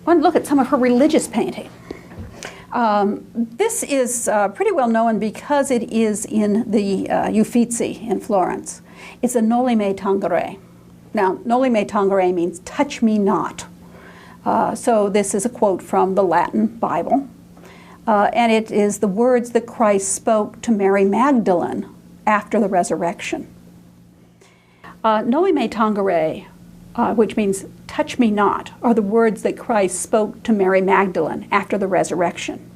want to look at some of her religious painting. This is pretty well known because it is in the Uffizi in Florence. It's a Noli me tangere. Now, Noli me tangere means touch me not. So this is a quote from the Latin Bible. And it is the words that Christ spoke to Mary Magdalene after the resurrection. Noli me tangere, which means touch me not, are the words that Christ spoke to Mary Magdalene after the resurrection.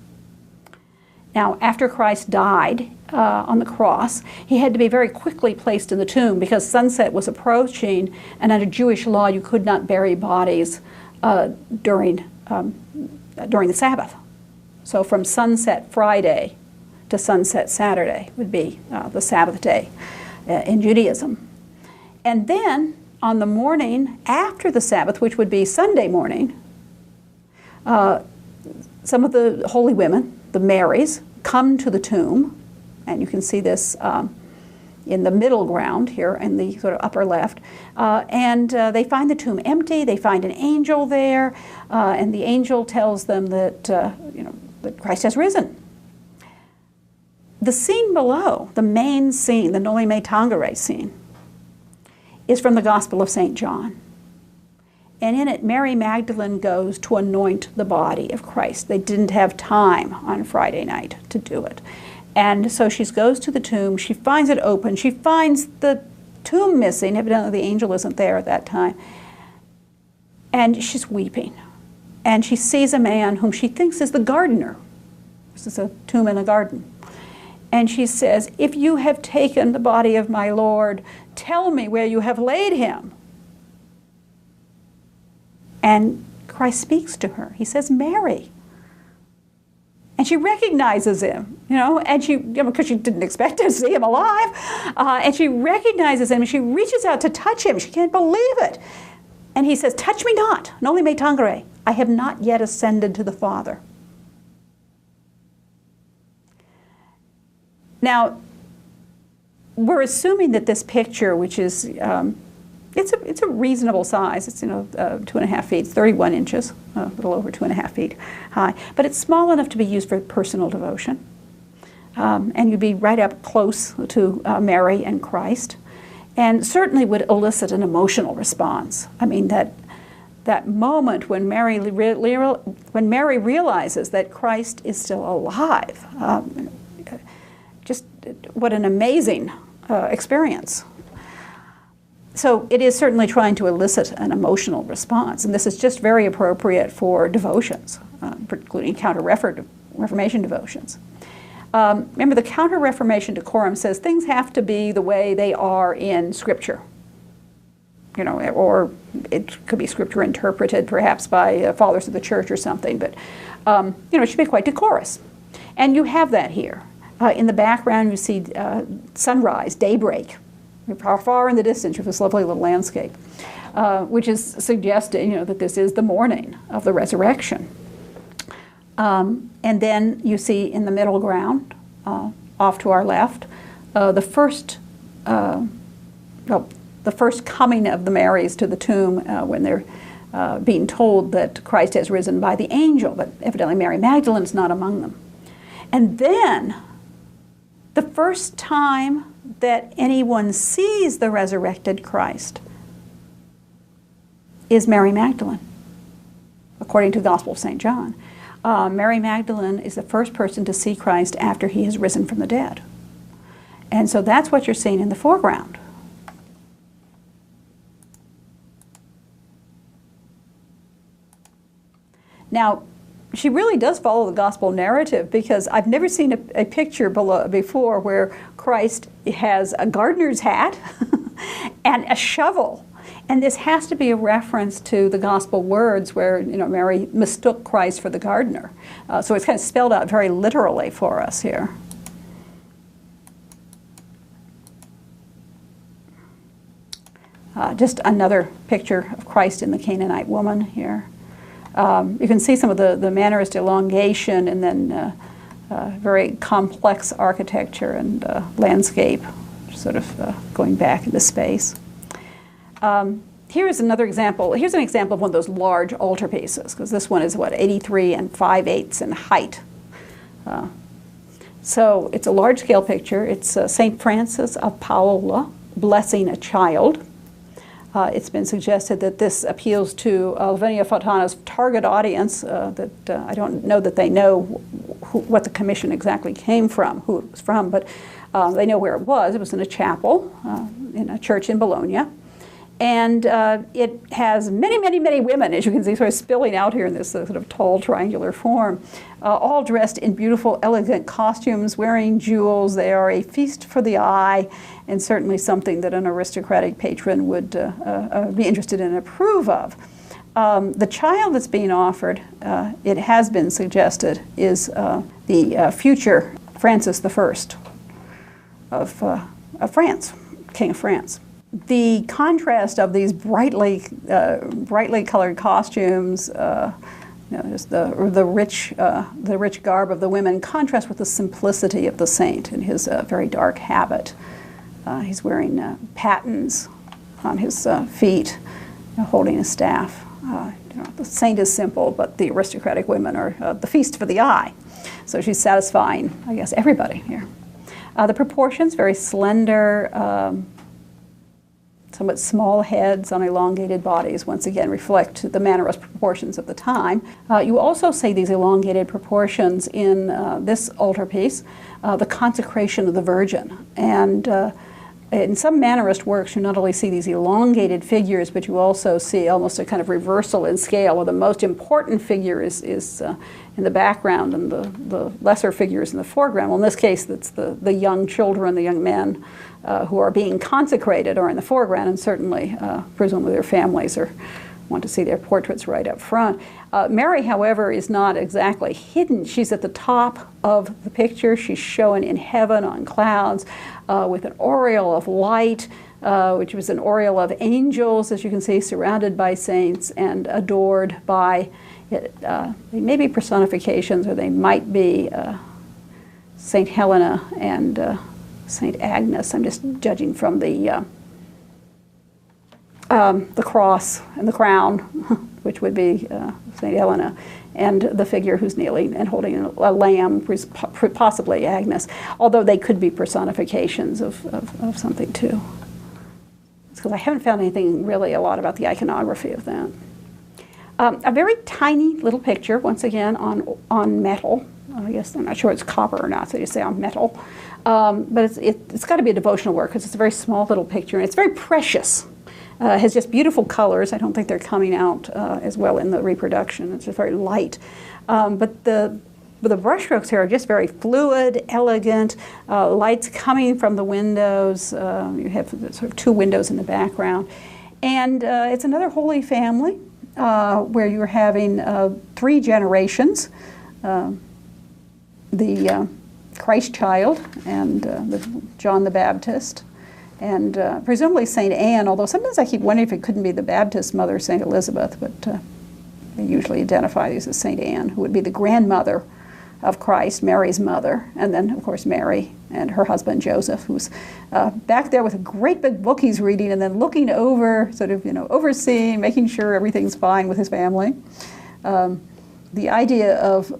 Now, after Christ died on the cross, he had to be very quickly placed in the tomb because sunset was approaching, and under Jewish law you could not bury bodies during the Sabbath. So from sunset Friday to sunset Saturday would be the Sabbath day in Judaism. And then on the morning after the Sabbath, which would be Sunday morning, some of the holy women, the Marys, come to the tomb, and you can see this in the middle ground here in the sort of upper left, and they find the tomb empty. They find an angel there, and the angel tells them that that Christ has risen. The scene below, the main scene, the Noli me tangere scene, is from the Gospel of St. John. And in it, Mary Magdalene goes to anoint the body of Christ. They didn't have time on Friday night to do it. And so she goes to the tomb, she finds it open, she finds the tomb missing, evidently the angel isn't there at that time, and she's weeping. And she sees a man whom she thinks is the gardener. This is a tomb in a garden. And she says, "If you have taken the body of my Lord, tell me where you have laid him." And Christ speaks to her. He says, "Mary." And she recognizes him, and she, because she didn't expect to see him alive, and she recognizes him, and she reaches out to touch him. She can't believe it. And he says, "Touch me not, noli me tangere. I have not yet ascended to the Father." Now, we're assuming that this picture, which is, it's a reasonable size. It's 2.5 feet, 31 inches, a little over 2.5 feet high, but it's small enough to be used for personal devotion, and you'd be right up close to Mary and Christ, and certainly would elicit an emotional response. I mean, that moment when Mary realizes that Christ is still alive, just what an amazing experience. So it is certainly trying to elicit an emotional response, and this is just very appropriate for devotions, including Counter-Reformation devotions. Remember, the Counter-Reformation decorum says things have to be the way they are in Scripture, or it could be Scripture interpreted perhaps by fathers of the church or something, but it should be quite decorous. And you have that here. In the background you see sunrise, daybreak, far in the distance with this lovely little landscape, which is suggesting that this is the morning of the resurrection. And then you see in the middle ground, off to our left, the first coming of the Marys to the tomb when they're being told that Christ has risen by the angel, but evidently Mary Magdalene is not among them. And then the first time that anyone sees the resurrected Christ is Mary Magdalene, according to the Gospel of St. John. Mary Magdalene is the first person to see Christ after he has risen from the dead. And so that's what you're seeing in the foreground. Now, she really does follow the gospel narrative, because I've never seen a picture before where Christ has a gardener's hat and a shovel. And this has to be a reference to the gospel words where Mary mistook Christ for the gardener. So it's kind of spelled out very literally for us here. Just another picture of Christ in the Canaanite woman here. You can see some of the Mannerist elongation, and then very complex architecture and landscape, sort of going back into space. Here's another example. Here's an example of one of those large altarpieces, because this one is, what, 83 5/8 in height. So it's a large-scale picture. It's St. Francis of Paola blessing a child. It's been suggested that this appeals to Lavinia Fontana's target audience, that I don't know that they know what the commission exactly came from, who it was from, but they know where it was. It was in a chapel in a church in Bologna. And it has many, many, many women, as you can see, sort of spilling out here in this sort of tall triangular form, all dressed in beautiful, elegant costumes, wearing jewels. They are a feast for the eye, and certainly something that an aristocratic patron would be interested in and approve of. The child that's being offered, it has been suggested, is the future Francis I of France, King of France. The contrast of these brightly colored costumes, just the rich garb of the women, contrast with the simplicity of the saint in his very dark habit. He's wearing pattens on his feet, holding a staff. The saint is simple, but the aristocratic women are the feast for the eye. So she's satisfying, I guess, everybody here. The proportions, very slender, somewhat small heads on elongated bodies, once again reflect the Mannerist proportions of the time. You also see these elongated proportions in this altarpiece, the consecration of the Virgin. And in some Mannerist works, you not only see these elongated figures, but you also see almost a kind of reversal in scale, where the most important figure is in the background and the lesser figures in the foreground. Well, in this case, it's the young children, the young men who are being consecrated are in the foreground, and certainly, presumably their families want to see their portraits right up front. Mary, however, is not exactly hidden. She's at the top of the picture. She's shown in heaven on clouds with an aureole of light, which was an aureole of angels, as you can see, surrounded by saints and adored by, they may be personifications, or they might be St. Helena and St. Agnes. I'm just judging from the cross and the crown, which would be St. Helena, and the figure who's kneeling and holding a lamb, possibly Agnes, although they could be personifications of something too. Because I haven't found anything really a lot about the iconography of that. A very tiny little picture, once again, on metal. I guess I'm not sure it's copper or not, so you say on metal. But it's got to be a devotional work, because it's a very small little picture, and it's very precious. It has just beautiful colors. I don't think they're coming out as well in the reproduction. It's just very light. But the brushstrokes here are just very fluid, elegant, lights coming from the windows. You have sort of two windows in the background. And it's another Holy Family where you're having three generations. The Christ child and John the Baptist, and presumably St. Anne, although sometimes I keep wondering if it couldn't be the Baptist mother, St. Elizabeth, but they usually identify these as St. Anne, who would be the grandmother of Christ, Mary's mother, and then, of course, Mary and her husband, Joseph, who's back there with a great big book he's reading, and then looking over, sort of, overseeing, making sure everything's fine with his family. The idea of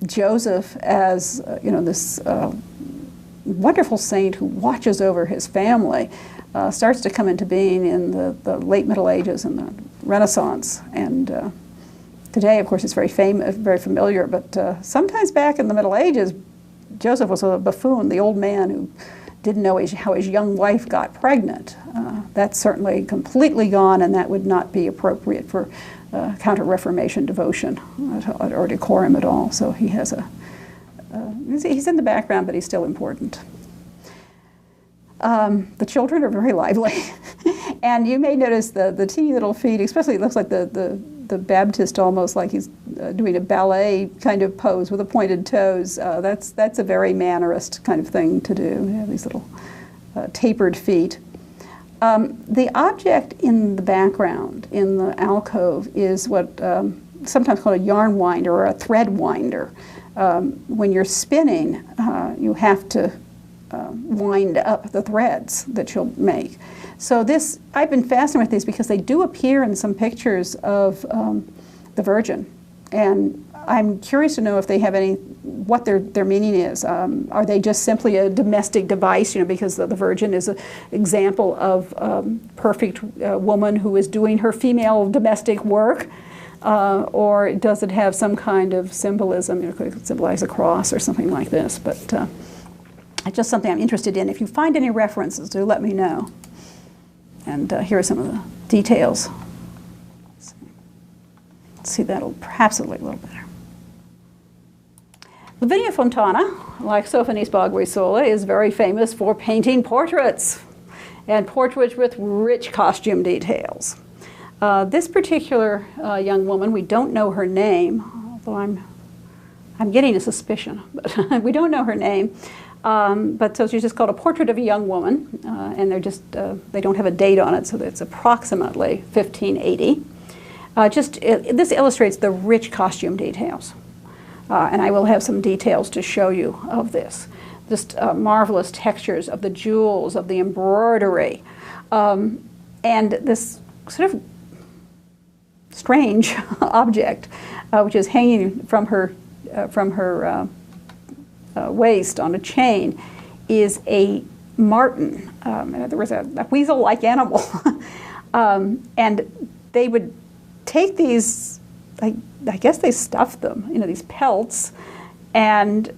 Joseph as, this wonderful saint who watches over his family starts to come into being in the late Middle Ages and the Renaissance. And today, of course, it's very familiar, but sometimes back in the Middle Ages, Joseph was a buffoon, the old man who didn't know how his young wife got pregnant. That's certainly completely gone, and that would not be appropriate for Counter-Reformation devotion or decorum at all. So he has he's in the background, but he's still important. The children are very lively, and you may notice the teeny little feet, especially it looks like the Baptist almost like he's doing a ballet kind of pose with the pointed toes. That's a very Mannerist kind of thing to do. You have these little tapered feet. The object in the background, in the alcove, is what sometimes called a yarn winder or a thread winder. When you're spinning, you have to wind up the threads that she'll make. So this, I've been fascinated with these because they do appear in some pictures of the Virgin. And I'm curious to know if they have any, what their meaning is. Are they just simply a domestic device, you know, because the Virgin is an example of perfect woman who is doing her female domestic work? Or does it have some kind of symbolism, you know, could it symbolize a cross or something like this? But it's just something I'm interested in. If you find any references, do let me know. And here are some of the details. Let's see, that'll perhaps look a little better. Lavinia Fontana, like Sophonis Bagrisola, is very famous for painting portraits, and portraits with rich costume details. This particular young woman, we don't know her name, although I'm getting a suspicion, but we don't know her name. But so she's just called A Portrait of a Young Woman, and they're just, they don't have a date on it, so it's approximately 1580. This illustrates the rich costume details. And I will have some details to show you of this. Just marvelous textures of the jewels, of the embroidery, and this sort of strange object, which is hanging from her waist on a chain, is a marten. There was a weasel-like animal, and they would take these. I guess they stuffed them, you know, these pelts, and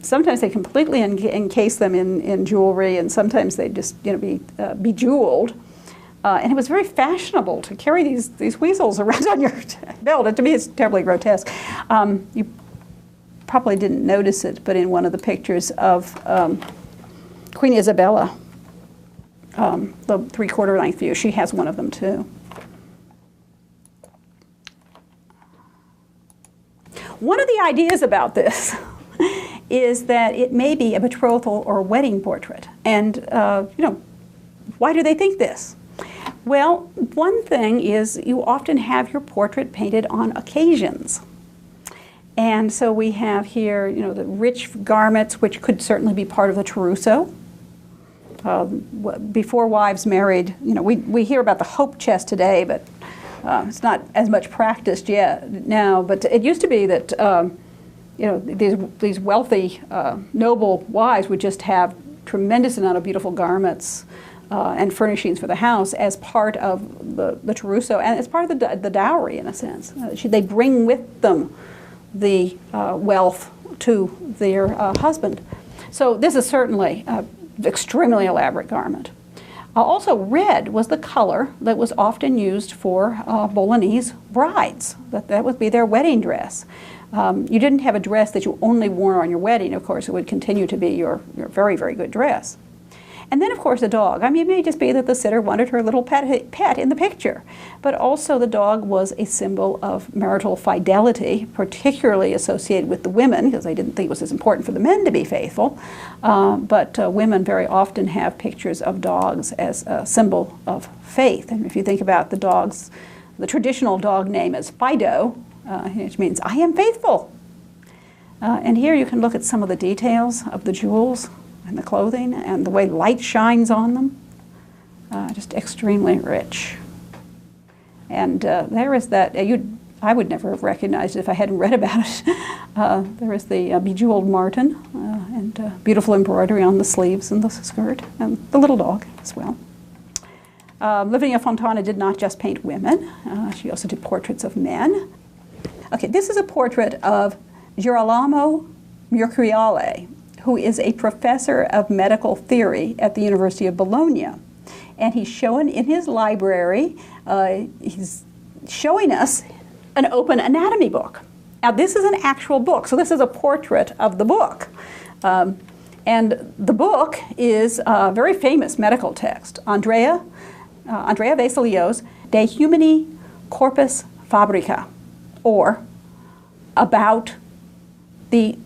sometimes they completely encase them in jewelry, and sometimes they just, you know, be bejeweled. And it was very fashionable to carry these weasels around on your belt. And to me, it's terribly grotesque. You probably didn't notice it, but in one of the pictures of Queen Isabella, the 3/4 length view, she has one of them too. One of the ideas about this is that it may be a betrothal or a wedding portrait. And, you know, why do they think this? Well, one thing is you often have your portrait painted on occasions. And so we have here, you know, the rich garments, which could certainly be part of the trousseau. Before wives married, you know, we hear about the hope chest today, but it's not as much practiced yet now, but it used to be that you know, these wealthy noble wives would just have tremendous amount of beautiful garments and furnishings for the house as part of the trousseau and as part of the dowry, in a sense. They bring with them the wealth to their husband. So this is certainly an extremely elaborate garment. Also, red was the color that was often used for Bolognese brides. That would be their wedding dress. You didn't have a dress that you only wore on your wedding, of course. It would continue to be your very, very good dress. And then, of course, the dog. I mean, it may just be that the sitter wanted her little pet in the picture. But also the dog was a symbol of marital fidelity, particularly associated with the women, because they didn't think it was as important for the men to be faithful. But women very often have pictures of dogs as a symbol of faith. And if you think about the dogs, the traditional dog name is Fido, which means I am faithful. And here you can look at some of the details of the jewels and the clothing and the way light shines on them. Just extremely rich. And there is that, I would never have recognized it if I hadn't read about it. There is the bejeweled marten and beautiful embroidery on the sleeves and the skirt, and the little dog as well. Lavinia Fontana did not just paint women, she also did portraits of men. Okay, this is a portrait of Girolamo Mercuriale, who is a professor of medical theory at the University of Bologna. And he's shown in his library, he's showing us an open anatomy book. Now this is an actual book, so this is a portrait of the book. And the book is a very famous medical text, Andrea Vesalios's De Humani Corpus Fabrica, or about the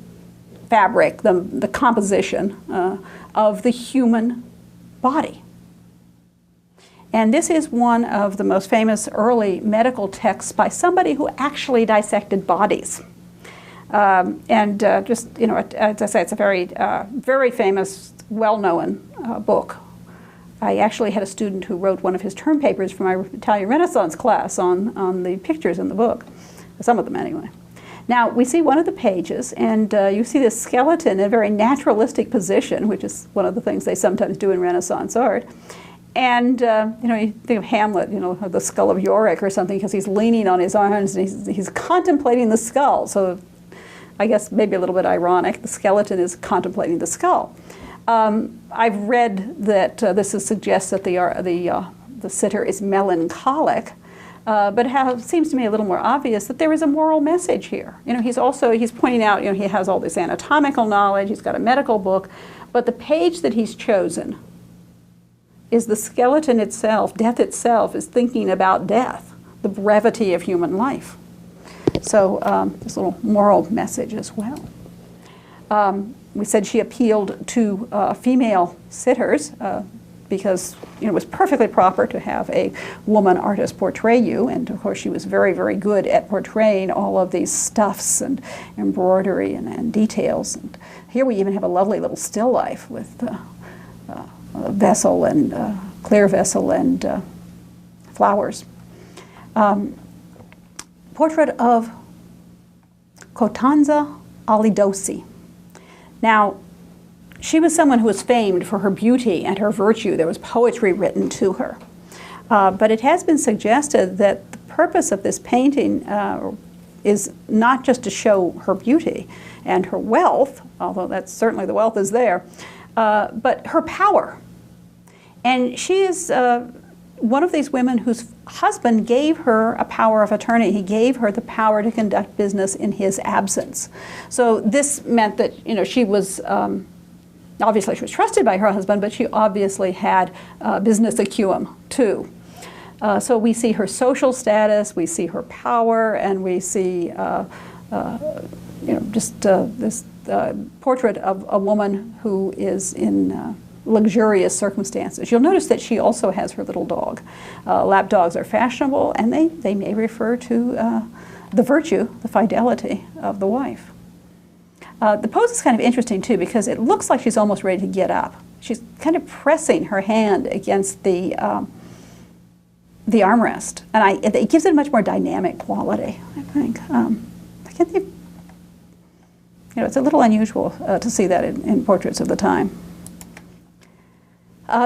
fabric, the composition of the human body. And this is one of the most famous early medical texts by somebody who actually dissected bodies. Just, you know, as I say, it's a very, very famous, well-known book. I actually had a student who wrote one of his term papers for my Italian Renaissance class on the pictures in the book, some of them anyway. Now, we see one of the pages, and you see this skeleton in a very naturalistic position, which is one of the things they sometimes do in Renaissance art. And, you know, you think of Hamlet, you know, the skull of Yorick or something, because he's leaning on his arms and he's contemplating the skull. So I guess maybe a little bit ironic, the skeleton is contemplating the skull. I've read that this suggests that the sitter is melancholic, but it seems to me a little more obvious that there is a moral message here. You know, he's pointing out, you know, he has all this anatomical knowledge, he's got a medical book, but the page that he's chosen is the skeleton itself, death itself, is thinking about death, the brevity of human life. So there's a little moral message as well. We said she appealed to female sitters because, you know, it was perfectly proper to have a woman artist portray you, and of course she was very, very good at portraying all of these stuffs and embroidery and details. And here we even have a lovely little still life with vessel and clear vessel and flowers. Portrait of Costanza Alidossi. Now, she was someone who was famed for her beauty and her virtue. There was poetry written to her. But it has been suggested that the purpose of this painting is not just to show her beauty and her wealth, although that's certainly the wealth is there, but her power. And she is one of these women whose husband gave her a power of attorney. He gave her the power to conduct business in his absence. So this meant that, you know, she was, obviously she was trusted by her husband, but she obviously had business acumen too. So we see her social status, we see her power, and we see, you know, just this portrait of a woman who is in luxurious circumstances. You'll notice that she also has her little dog. Lap dogs are fashionable, and they may refer to the virtue, the fidelity of the wife. The pose is kind of interesting too, because it looks like she's almost ready to get up. She's kind of pressing her hand against the armrest, and it gives it a much more dynamic quality, I think. I can't think, you know, it's a little unusual to see that in portraits of the time.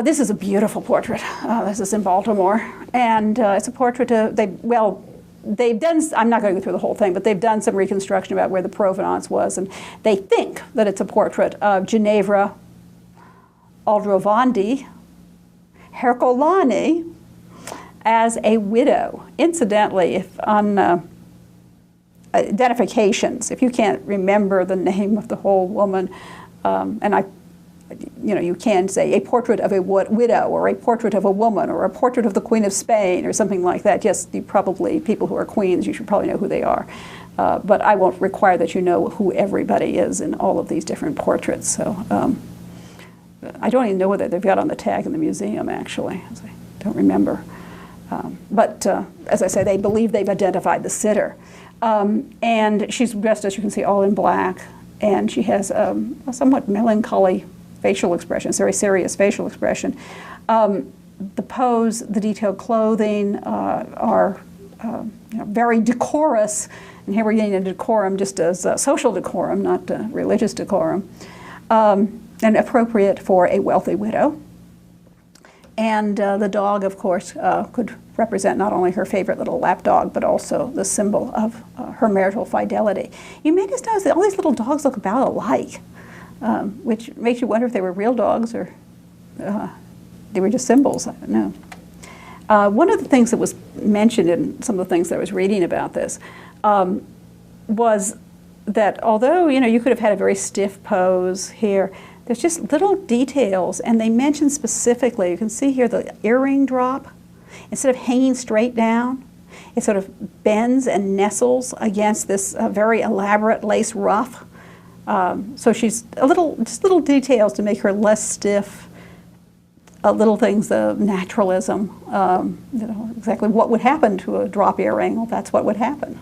This is a beautiful portrait. This is in Baltimore, and it's a portrait of, they've done, I'm not going to go through the whole thing, but they've done some reconstruction about where the provenance was, and they think that it's a portrait of Ginevra Aldrovandi Hercolani as a widow. Incidentally, if on identifications, if you can't remember the name of the whole woman, you know, you can say a portrait of a widow, or a portrait of a woman, or a portrait of the Queen of Spain, or something like that. Yes, you probably, people who are queens, you should probably know who they are. But I won't require that you know who everybody is in all of these different portraits. So I don't even know whether they've got on the tag in the museum, actually. I don't remember. But as I say, they believe they've identified the sitter. And she's dressed, as you can see, all in black. And she has a somewhat melancholy facial expression, very serious facial expression. The pose, the detailed clothing are you know, very decorous, and here we're getting into decorum just as social decorum, not religious decorum, and appropriate for a wealthy widow. And the dog, of course, could represent not only her favorite little lap dog, but also the symbol of her marital fidelity. You may just notice that all these little dogs look about alike. Which makes you wonder if they were real dogs or they were just symbols. I don't know. One of the things that was mentioned in some of the things that I was reading about this was that although, you know, you could have had a very stiff pose here, there's just little details, and they mention specifically, you can see here the earring drop. Instead of hanging straight down, it sort of bends and nestles against this very elaborate lace ruff. So she's just little details to make her less stiff, little things of naturalism, you know, exactly what would happen to a drop earring. Well, that's what would happen.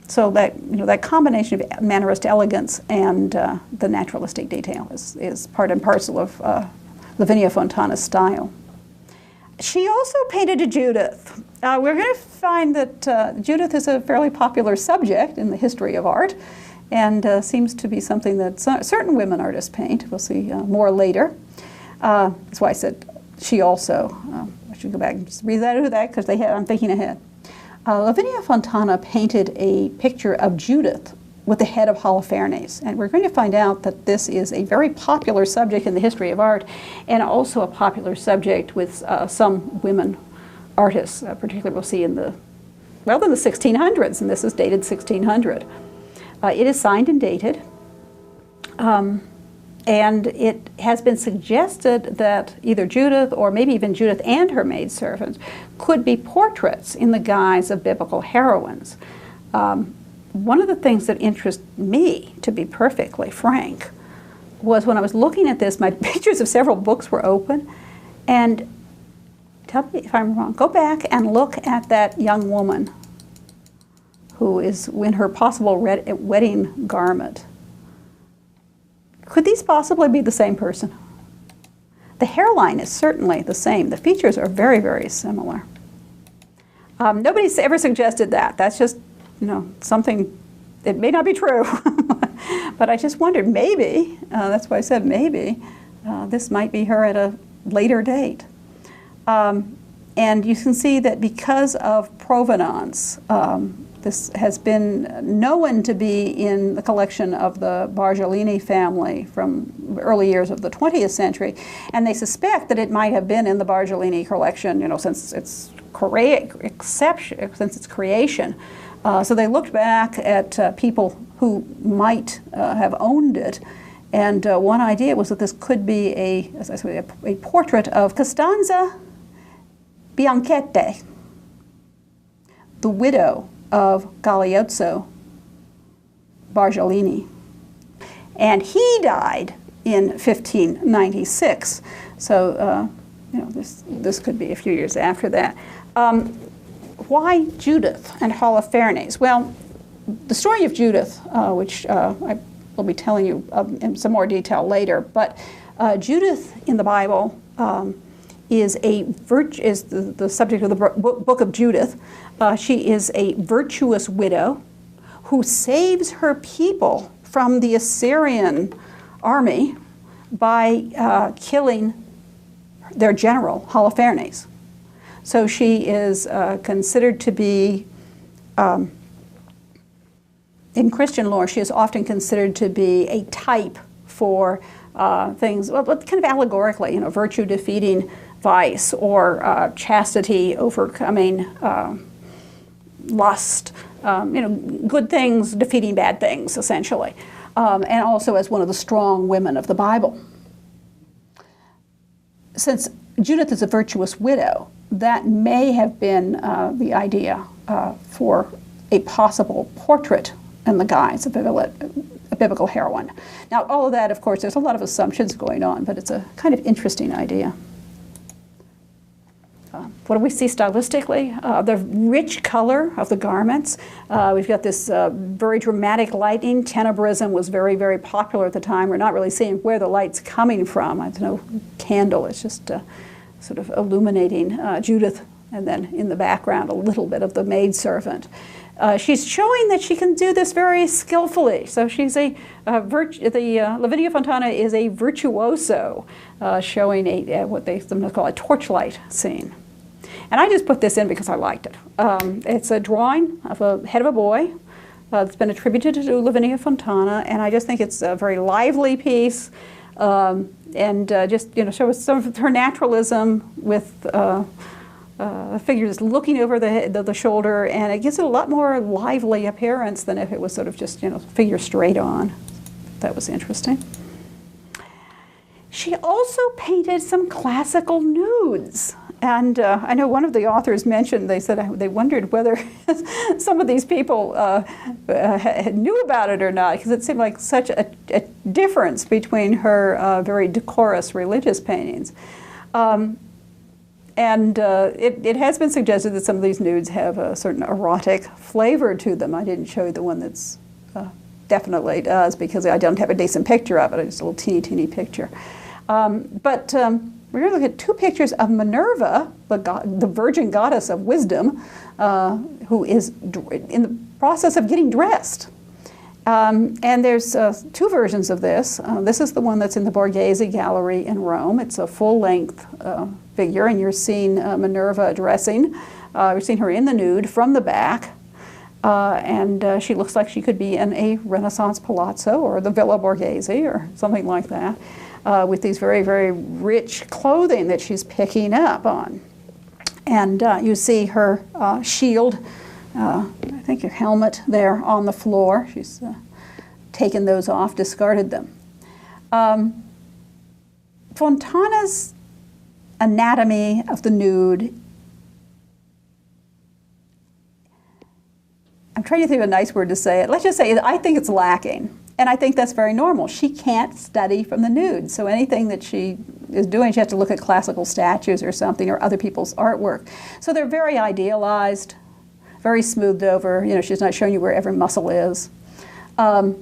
So that, that combination of mannerist elegance and the naturalistic detail is part and parcel of Lavinia Fontana's style. She also painted a Judith. We're going to find that Judith is a fairly popular subject in the history of art, and seems to be something that certain women artists paint. We'll see more later. That's why I said she also. I should go back and just read that because I'm thinking ahead. Lavinia Fontana painted a picture of Judith with the head of Holofernes, and we're going to find out that this is a very popular subject in the history of art, and also a popular subject with some women artists, particularly we'll see in the 1600s, and this is dated 1600. It is signed and dated, and it has been suggested that either Judith or maybe even Judith and her maidservants could be portraits in the guise of biblical heroines. One of the things that interests me, to be perfectly frank, was when I was looking at this, my pictures of several books were open, and tell me if I'm wrong, go back and look at that young woman who is in her possible wedding garment. Could these possibly be the same person? The hairline is certainly the same. The features are very, very similar. Nobody's ever suggested that. That's just, something, it may not be true. But I just wondered, maybe, that's why I said maybe, this might be her at a later date. And you can see that because of provenance, this has been known to be in the collection of the Bargellini family from early years of the 20th century, and they suspect that it might have been in the Bargellini collection, since its creation. So they looked back at people who might have owned it, and one idea was that this could be a portrait of Costanza Bianchetti, the widow of Galeazzo Bargellini. And he died in 1596. So, this could be a few years after that. Why Judith and Holofernes? Well, the story of Judith, which I will be telling you in some more detail later, but Judith in the Bible is the subject of the book of Judith. She is a virtuous widow who saves her people from the Assyrian army by killing their general, Holofernes. So she is considered to be, in Christian lore, she is often considered to be a type for things, well, kind of allegorically, virtue defeating vice, or chastity overcoming lust, good things defeating bad things, essentially, and also as one of the strong women of the Bible. Since Judith is a virtuous widow, that may have been the idea for a possible portrait in the guise of a biblical heroine. Now, all of that, of course, there's a lot of assumptions going on, but it's a kind of interesting idea. What do we see stylistically? The rich color of the garments. We've got this very dramatic lighting. Tenebrism was very, very popular at the time. We're not really seeing where the light's coming from. There's no candle. It's just sort of illuminating Judith, and then in the background a little bit of the maidservant. She's showing that she can do this very skillfully. So she's Lavinia Fontana is a virtuoso, showing what they sometimes call a torchlight scene. And I just put this in because I liked it. It's a drawing of a head of a boy. It's been attributed to Lavinia Fontana, and I just think it's a very lively piece, and just shows some of her naturalism with the figure just looking over the shoulder, and it gives it a lot more lively appearance than if it was sort of just figure straight on. That was interesting. She also painted some classical nudes. And I know one of the authors mentioned, they said they wondered whether some of these people knew about it or not, because it seemed like such a difference between her very decorous religious paintings. And it has been suggested that some of these nudes have a certain erotic flavor to them. I didn't show you the one that's definitely does because I don't have a decent picture of it. It's a little teeny picture. But we're going to look at two pictures of Minerva, the virgin goddess of wisdom, who is in the process of getting dressed. And there's two versions of this. This is the one that's in the Borghese Gallery in Rome. It's a full-length figure, and you're seeing Minerva dressing. You're seeing her in the nude from the back. And she looks like she could be in a Renaissance palazzo or the Villa Borghese or something like that, with these very rich clothing that she's picking up on. And you see her shield, I think her helmet there on the floor. She's taken those off, discarded them. Fontana's anatomy of the nude, I'm trying to think of a nice word to say it. Let's just say I think it's lacking. And I think that's very normal. She can't study from the nude. So anything that she is doing, she has to look at classical statues or something or other people's artwork. So they're very idealized, very smoothed over. You know, she's not showing you where every muscle is. The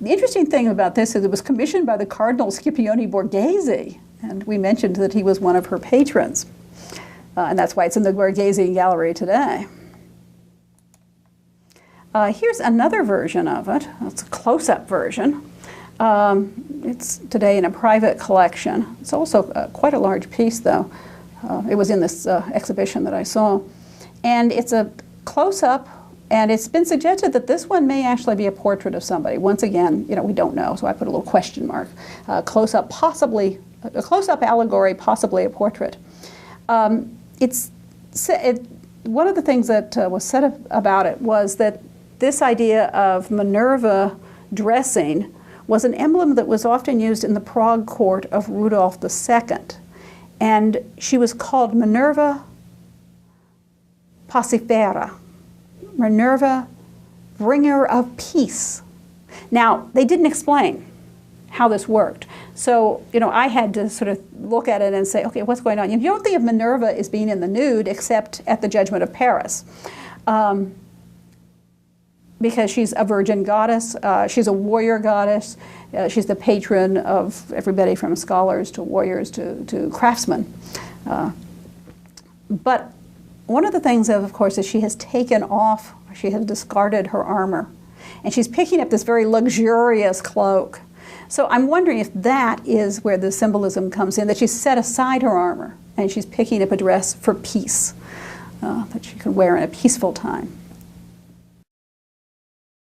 interesting thing about this is it was commissioned by the Cardinal Scipione Borghese. And we mentioned that he was one of her patrons. And that's why it's in the Borghese Gallery today. Here's another version of it. It's a close-up version. It's today in a private collection. It's also quite a large piece, though. It was in this exhibition that I saw. And it's a close-up, and it's been suggested that this one may actually be a portrait of somebody. Once again, you know, we don't know, so I put a little question mark. Close-up, possibly, a close-up allegory, possibly a portrait. One of the things that was said about it was that this idea of Minerva dressing was an emblem that was often used in the Prague court of Rudolf II. And she was called Minerva Pacifera, Minerva, bringer of peace. Now, they didn't explain how this worked. So, you know, I had to sort of look at it and say, okay, what's going on? You don't think of Minerva as being in the nude except at the Judgment of Paris. Because she's a virgin goddess, she's a warrior goddess, she's the patron of everybody from scholars to warriors to craftsmen. But one of the things, of course, is she has taken off, she has discarded her armor, and she's picking up this very luxurious cloak. So I'm wondering if that is where the symbolism comes in, that she's set aside her armor, and she's picking up a dress for peace, that she can wear in a peaceful time.